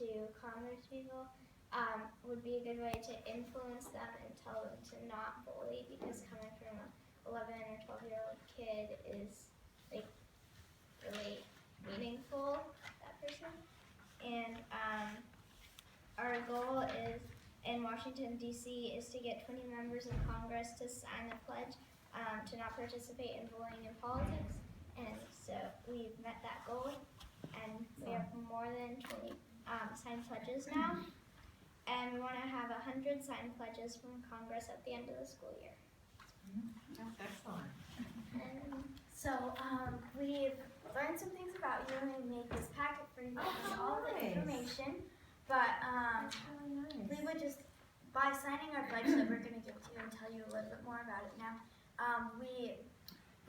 to Congress people would be a good way to influence them and tell them to not bully, because coming from a 11 or 12-year-old kid is like really meaningful, that person. And our goal is in Washington, D.C. is to get 20 members of Congress to sign the pledge to not participate in bullying in politics. And so we've met that goal, and we have more than 20 signed pledges now. And we want to have 100 signed pledges from Congress at the end of the school year. That's excellent. And so we've learned some things about you, and we made this packet for you with all the information. But Really nice. we would just, by signing our pledge that we're going to give to you and tell you a little bit more about it now, we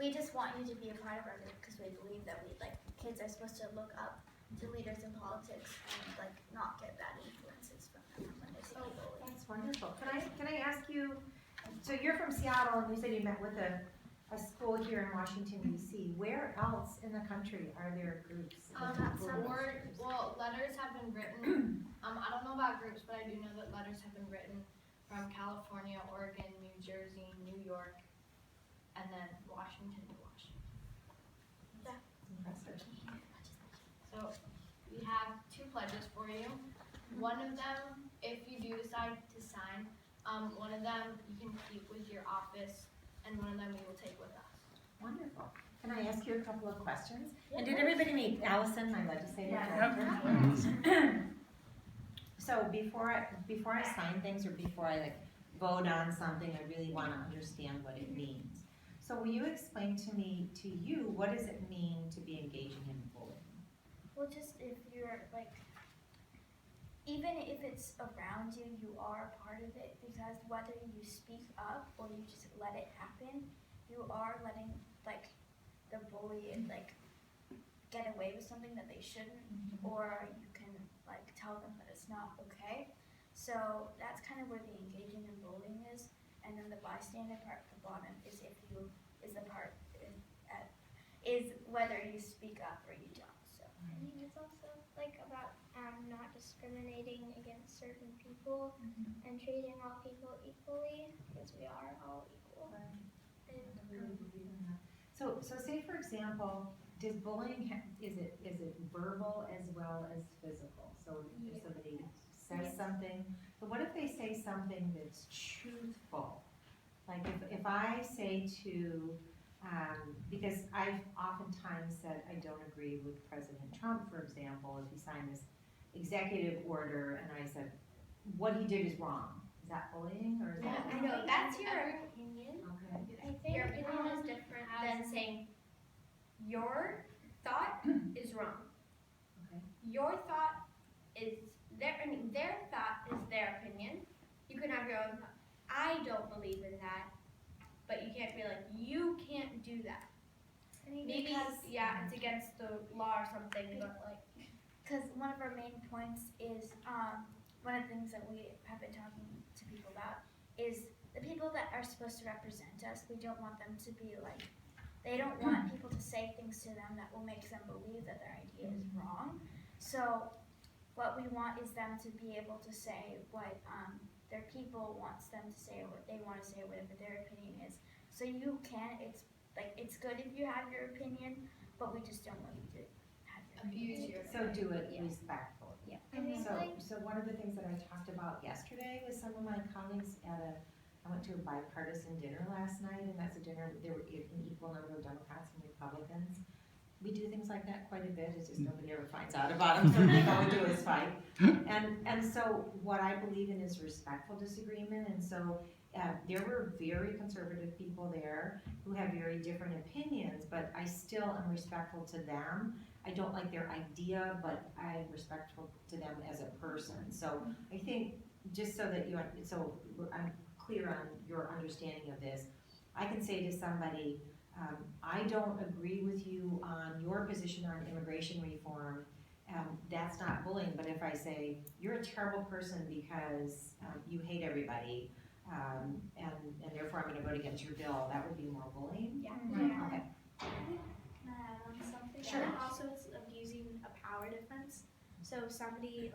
just want you to be a part of our group, because we believe that kids are supposed to look up to leaders in politics and not get bad influences from them when they see people. That's wonderful. Can I ask you, so you're from Seattle and you said you met with a school here in Washington, D.C. Where else in the country are there groups? Letters have been written. I don't know about groups, but I do know that letters have been written from California, Oregon, New Jersey, New York, and then Washington to Washington. Yeah. Impressive. So we have 2 pledges for you. One of them, if you do decide to sign, one of them you can keep with your office, and one of them you will take with us. Wonderful. Can I ask you a couple of questions? And did everybody meet Allison, my legislator? So before I sign things, or before I vote on something, I really want to understand what it means. So will you explain to you, what does it mean to be engaging in bullying? Well, just if you're even if it's around you, you are a part of it, because whether you speak up or you just let it happen, you are letting the bully get away with something that they shouldn't, or you can tell them that it's not okay. So that's kind of where the engaging in bullying is, and then the bystander part at the bottom is whether you speak up or you don't. So I think it's also about not discriminating against certain people and treating all people equally, because we are all equal. So say for example, does bullying is it verbal as well as physical? So if somebody says something, but what if they say something that's truthful? Like if I say to, because I've oftentimes said I don't agree with President Trump, for example, if he signed this executive order, and I said what he did is wrong. Is that bullying, or is that? I know that's your opinion. Okay. I think your opinion is different than saying your thought is wrong. Okay. Your thought is their thought is their opinion. You can have your own thought. I don't believe in that, but you can't be like, you can't do that. Maybe it's against the law or something, but because one of our main points is one of the things that we have been talking to people about is the people that are supposed to represent us. We don't want them to be they don't want people to say things to them that will make them believe that their idea is wrong. So what we want is them to be able to say what their people wants them to say, or what they want to say, whatever their opinion is. So you can, it's good if you have your opinion, but we just don't want you to have your opinion. So do it respectfully. Yeah. So one of the things that I talked about yesterday with some of my colleagues I went to a bipartisan dinner last night, and that's a dinner, there were an equal number of Democrats and Republicans. We do things like that quite a bit, it's just nobody ever finds out about them, so they all we do is fight. And so what I believe in is respectful disagreement, and so there were very conservative people there who have very different opinions, but I still am respectful to them. I don't like their idea, but I'm respectful to them as a person. So I think, just so that I'm clear on your understanding of this, I can say to somebody, I don't agree with you on your position on immigration reform, that's not bullying. But if I say, you're a terrible person because you hate everybody, and therefore I'm going to vote against your bill, that would be more bullying? Yeah. Okay. Can I add on something? Sure. Also, it's abusing a power difference. So if somebody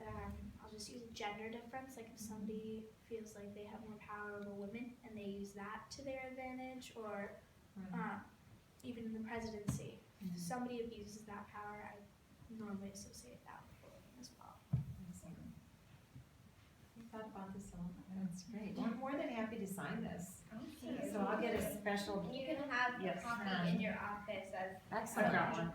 I'll just use a gender difference, like if somebody feels like they have more power over women and they use that to their advantage, or even in the presidency, if somebody abuses that power, I normally associate that with bullying as well. Excellent. You thought about this all, that's great. Well, I'm more than happy to sign this. So I'll get a special, You can have a Yes. copy in your office as excellent. I've got one.